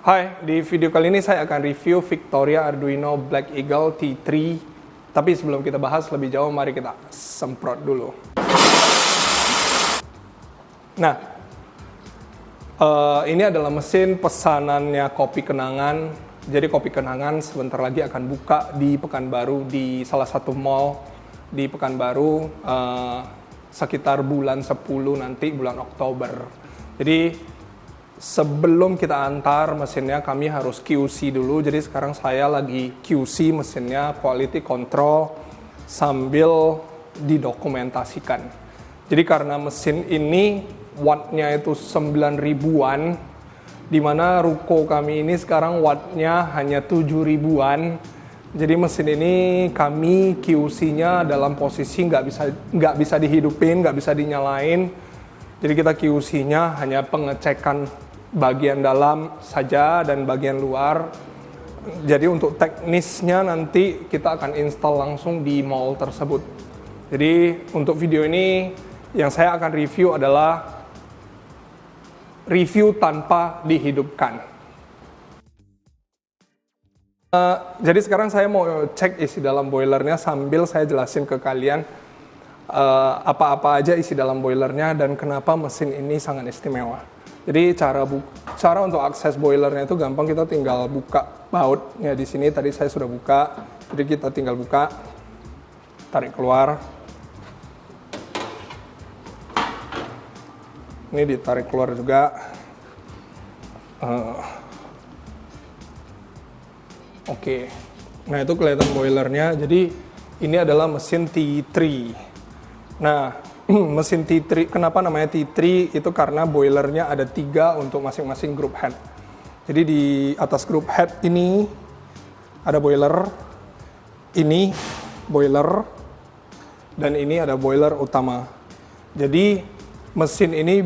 Hai, di video kali ini saya akan review Victoria Arduino Black Eagle T3. Tapi sebelum kita bahas lebih jauh, mari kita semprot dulu. Nah, ini adalah mesin pesanannya Kopi Kenangan. Jadi Kopi Kenangan sebentar lagi akan buka di Pekanbaru, di salah satu mall di Pekanbaru, sekitar bulan 10 nanti, bulan Oktober. Jadi sebelum kita antar mesinnya, kami harus QC dulu. Jadi sekarang saya lagi QC mesinnya, quality control, sambil didokumentasikan. Jadi karena mesin ini wattnya itu 9.000-an, di mana ruko kami ini sekarang wattnya hanya 7.000-an. Jadi mesin ini kami QC-nya dalam posisi nggak bisa dihidupin, nggak bisa dinyalain. Jadi kita QC-nya hanya pengecekan bagian dalam saja dan bagian luar. Jadi untuk teknisnya nanti kita akan install langsung di mall tersebut. Jadi untuk video ini yang saya akan review adalah review tanpa dihidupkan. Jadi sekarang saya mau cek isi dalam boilernya sambil saya jelasin ke kalian apa-apa aja isi dalam boilernya dan kenapa mesin ini sangat istimewa. Jadi cara untuk akses boilernya itu gampang, kita tinggal buka bautnya di sini. Tadi saya sudah buka, jadi kita tinggal buka, tarik keluar. Ini ditarik keluar juga. Oke. Nah itu kelihatan boilernya. Jadi ini adalah mesin T3. Nah, mesin T3, kenapa namanya T3? Itu karena boilernya ada 3 untuk masing-masing group head. Jadi di atas group head ini ada boiler, ini boiler, dan ini ada boiler utama. Jadi mesin ini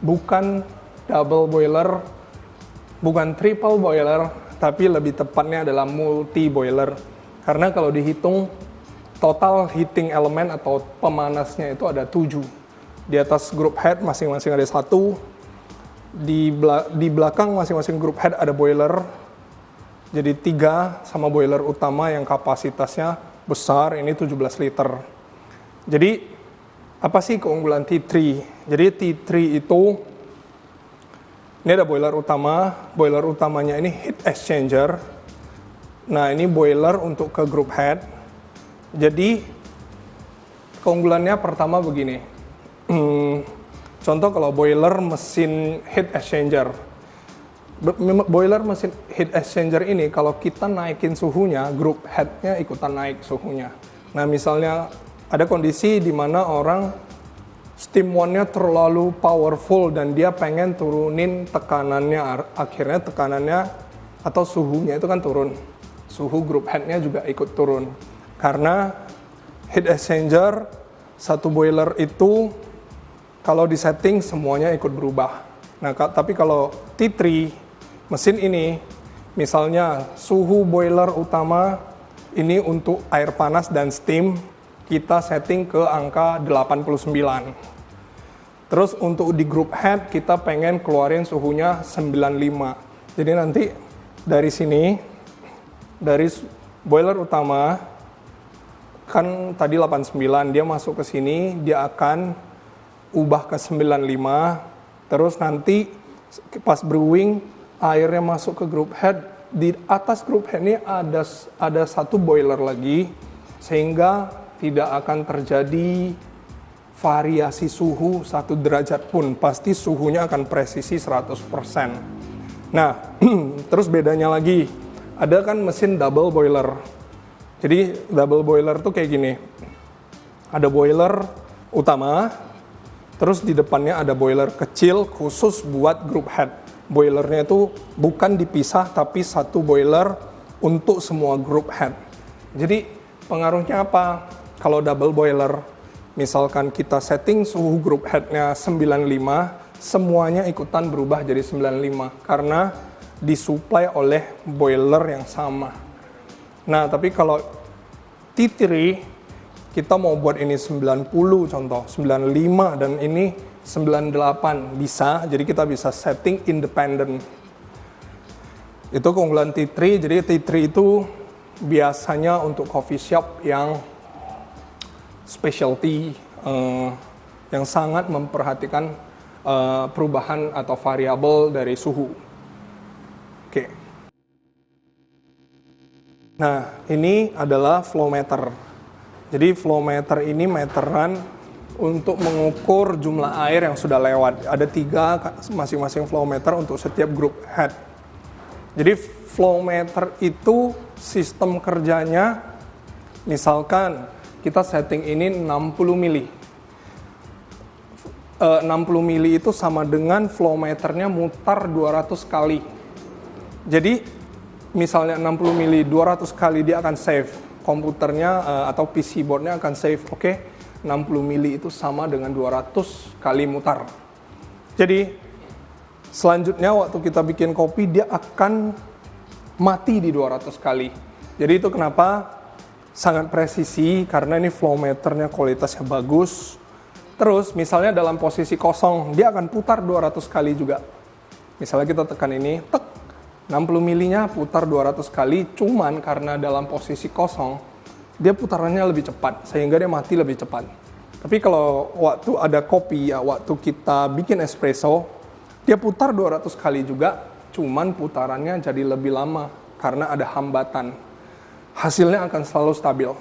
bukan double boiler, bukan triple boiler, tapi lebih tepatnya adalah multi boiler. Karena kalau dihitung total heating element atau pemanasnya itu ada 7. Di atas group head masing-masing ada 1. Di belakang masing-masing group head ada boiler. Jadi 3 sama boiler utama yang kapasitasnya besar, ini 17 liter. Jadi apa sih keunggulan T3? Jadi T3 itu, ini ada boiler utama. Boiler utamanya ini heat exchanger. Nah ini boiler untuk ke group head. Jadi keunggulannya pertama begini, contoh kalau boiler mesin heat exchanger, boiler mesin heat exchanger ini kalau kita naikin suhunya, group headnya ikutan naik suhunya. Nah misalnya ada kondisi di mana orang steam one-nya terlalu powerful dan dia pengen turunin tekanannya, akhirnya tekanannya atau suhunya itu kan turun, suhu group headnya juga ikut turun. Karena heat exchanger, satu boiler itu kalau disetting semuanya ikut berubah. Nah, tapi kalau T3, mesin ini, misalnya suhu boiler utama ini untuk air panas dan steam, kita setting ke angka 89. Terus untuk di group head, kita pengen keluarin suhunya 95. Jadi nanti dari sini, dari boiler utama, kan tadi 89, dia masuk ke sini, dia akan ubah ke 95, terus nanti pas brewing, airnya masuk ke group head, di atas group head ini ada satu boiler lagi, sehingga tidak akan terjadi variasi suhu 1 derajat pun, pasti suhunya akan presisi 100%. Nah, terus bedanya lagi, ada kan mesin double boiler. Jadi double boiler tuh kayak gini, ada boiler utama, terus di depannya ada boiler kecil khusus buat group head. Boilernya itu bukan dipisah tapi satu boiler untuk semua group head. Jadi pengaruhnya apa? Kalau double boiler, misalkan kita setting suhu group headnya 95, semuanya ikutan berubah jadi 95 karena disuplai oleh boiler yang sama. Nah, tapi kalau T3, kita mau buat ini 90 contoh, 95 dan ini 98 bisa, jadi kita bisa setting independent. Itu keunggulan T3. Jadi T3 itu biasanya untuk coffee shop yang specialty, yang sangat memperhatikan perubahan atau variabel dari suhu. Oke. Nah, ini adalah flow meter. Jadi flow meter ini meteran untuk mengukur jumlah air yang sudah lewat. Ada 3 masing-masing flow meter untuk setiap group head. Jadi flow meter itu sistem kerjanya, misalkan kita setting ini 60 mili. 60 mili itu sama dengan flow meternya mutar 200 kali. Jadi misalnya 60 mili 200 kali dia akan save. Komputernya atau PC boardnya akan save, oke. 60 mili itu sama dengan 200 kali mutar. Jadi selanjutnya waktu kita bikin kopi dia akan mati di 200 kali. Jadi itu kenapa sangat presisi, karena ini flow meternya kualitasnya bagus. Terus misalnya dalam posisi kosong dia akan putar 200 kali juga. Misalnya kita tekan ini, tek, 60 milinya putar 200 kali, cuman karena dalam posisi kosong dia putarannya lebih cepat, sehingga dia mati lebih cepat. Tapi kalau waktu ada kopi, ya waktu kita bikin espresso, dia putar 200 kali juga, cuman putarannya jadi lebih lama, karena ada hambatan. Hasilnya akan selalu stabil.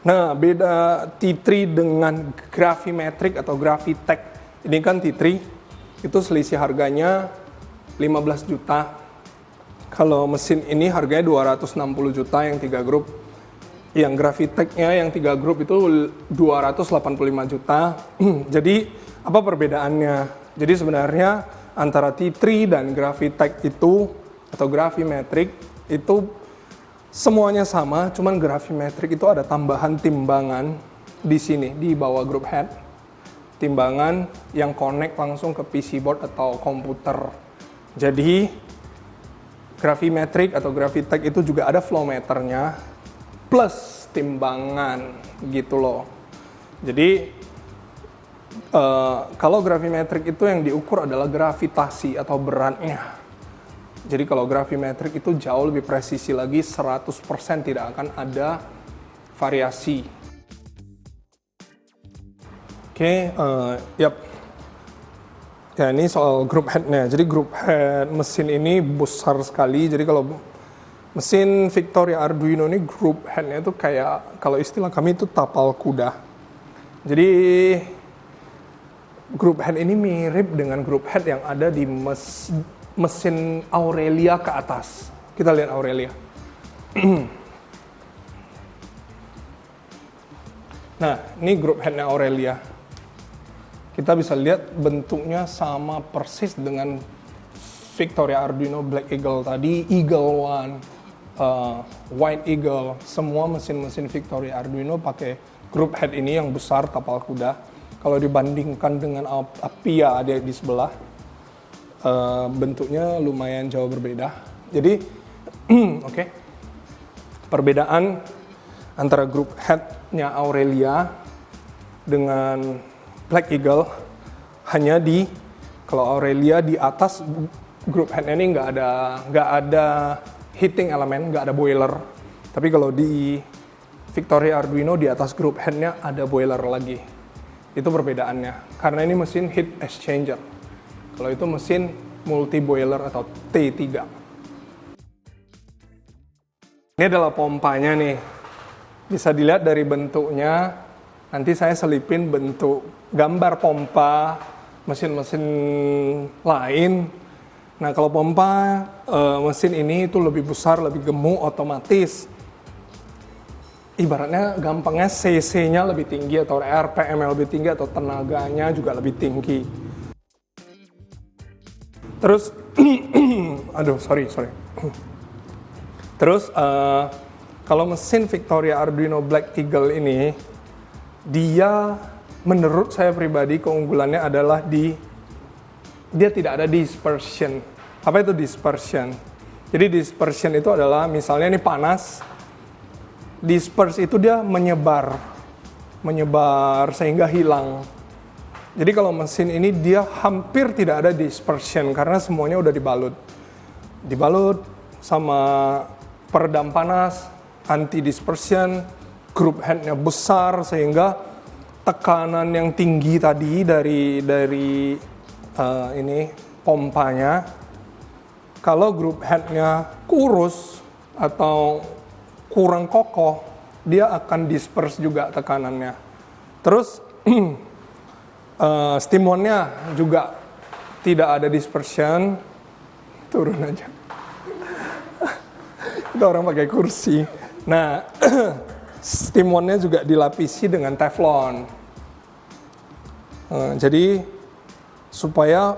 Nah, beda T3 dengan gravimetric atau Gravitech. Ini kan T3, itu selisih harganya 15 juta. Kalau mesin ini harganya 260 juta yang 3 grup. Yang Gravitech-nya yang 3 grup itu 285 juta. Jadi apa perbedaannya? Jadi sebenarnya antara T3 dan Gravitech itu atau Gravimetric itu semuanya sama, cuman Gravimetric itu ada tambahan timbangan di sini di bawah group head. Timbangan yang connect langsung ke PC board atau komputer. Jadi Gravimetric atau Gravitech itu juga ada flow meternya plus timbangan gitu loh. Jadi kalau Gravimetric itu yang diukur adalah gravitasi atau beratnya. Jadi kalau Gravimetric itu jauh lebih presisi lagi, 100% tidak akan ada variasi. Oke, yap. Ya, ini soal group head-nya. Jadi group head mesin ini besar sekali. Jadi kalau mesin Victoria Arduino ini group head-nya itu kayak, kalau istilah kami itu tapal kuda. Jadi group head ini mirip dengan group head yang ada di mesin Aurelia ke atas. Kita lihat Aurelia. Nah, ini group head-nya Aurelia. Kita bisa lihat bentuknya sama persis dengan Victoria Arduino Black Eagle tadi, Eagle One, White Eagle. Semua mesin-mesin Victoria Arduino pakai group head ini yang besar, tapal kuda. Kalau dibandingkan dengan Apia ada di sebelah, bentuknya lumayan jauh berbeda. Jadi, oke. Perbedaan antara group head-nya Aurelia dengan Black Eagle hanya di, kalau Aurelia di atas group head-nya ini nggak ada heating element, nggak ada boiler. Tapi kalau di Victoria Arduino di atas group head-nya ada boiler lagi. Itu perbedaannya. Karena ini mesin heat exchanger. Kalau itu mesin multi boiler atau T3. Ini adalah pompanya nih. Bisa dilihat dari bentuknya. Nanti saya selipin bentuk gambar pompa mesin-mesin lain. Nah, kalau pompa mesin ini itu lebih besar, lebih gemuk, otomatis. Ibaratnya gampangnya CC-nya lebih tinggi atau RPM-nya lebih tinggi atau tenaganya juga lebih tinggi. Terus, aduh, sorry. Terus, kalau mesin Victoria Arduino Black Eagle ini, dia menurut saya pribadi keunggulannya adalah dia tidak ada dispersion. Apa itu dispersion? Jadi dispersion itu adalah misalnya ini panas, disperse itu dia menyebar sehingga hilang. Jadi kalau mesin ini dia hampir tidak ada dispersion karena semuanya udah dibalut. Dibalut sama peredam panas, anti dispersion, group headnya besar sehingga tekanan yang tinggi tadi dari ini pompanya, kalau group headnya kurus atau kurang kokoh, dia akan disperse juga tekanannya. Terus stimonnya juga tidak ada dispersion, turun aja. Itu orang pakai kursi. Nah, stimonnya juga dilapisi dengan teflon. Jadi supaya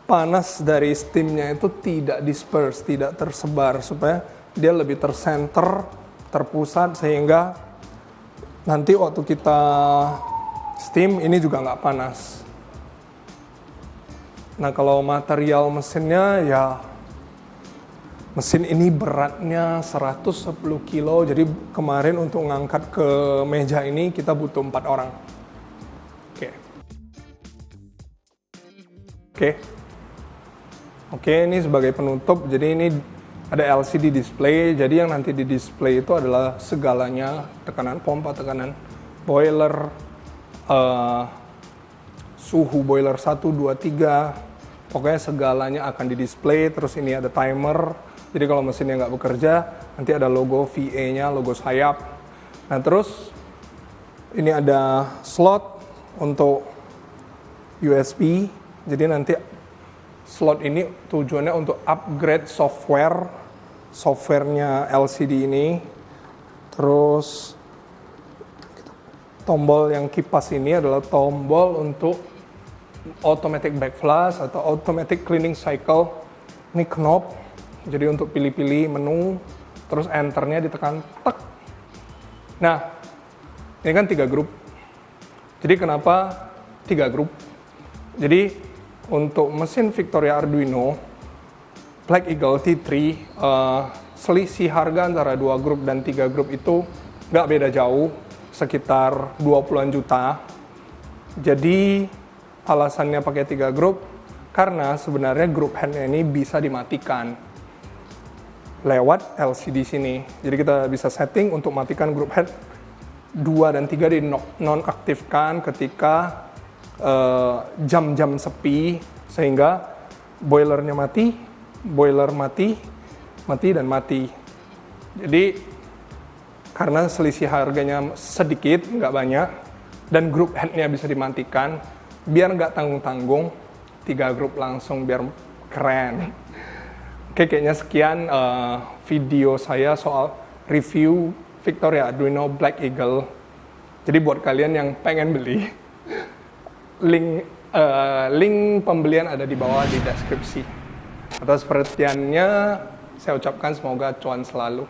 panas dari steamnya itu tidak disperse, tidak tersebar, supaya dia lebih tersenter, terpusat, sehingga nanti waktu kita steam ini juga nggak panas. Nah, kalau material mesinnya ya, mesin ini beratnya 110 kilo, jadi kemarin untuk ngangkat ke meja ini kita butuh 4 orang. Oke, ini sebagai penutup, jadi ini ada LCD display, jadi yang nanti di display itu adalah segalanya, tekanan pompa, tekanan boiler, suhu boiler 1, 2, 3, pokoknya segalanya akan di display. Terus ini ada timer, jadi kalau mesinnya nggak bekerja, nanti ada logo VA-nya, logo sayap. Nah terus ini ada slot untuk USB, jadi nanti slot ini tujuannya untuk upgrade softwarenya LCD ini. Terus tombol yang kipas ini adalah tombol untuk automatic backflash atau automatic cleaning cycle. Ini knob, jadi untuk pilih-pilih menu, terus enternya ditekan tek. Nah, ini kan 3 grup. Jadi kenapa 3 grup? Jadi untuk mesin Victoria Arduino Black Eagle T3, selisih harga antara 2 grup dan 3 grup itu nggak beda jauh, sekitar 20-an juta. Jadi alasannya pakai 3 grup karena sebenarnya grup headnya ini bisa dimatikan lewat LCD sini. Jadi kita bisa setting untuk matikan grup head 2 dan 3 di nonaktifkan ketika jam-jam sepi, sehingga boilernya mati, boiler mati, dan mati. Jadi karena selisih harganya sedikit, nggak banyak, dan grup headnya bisa dimatikan, biar nggak tanggung-tanggung, 3 grup langsung biar keren. Oke, kayaknya sekian video saya soal review Victoria Arduino Black Eagle. Jadi buat kalian yang pengen beli, link pembelian ada di bawah di deskripsi. Atas perhatiannya, saya ucapkan semoga cuan selalu.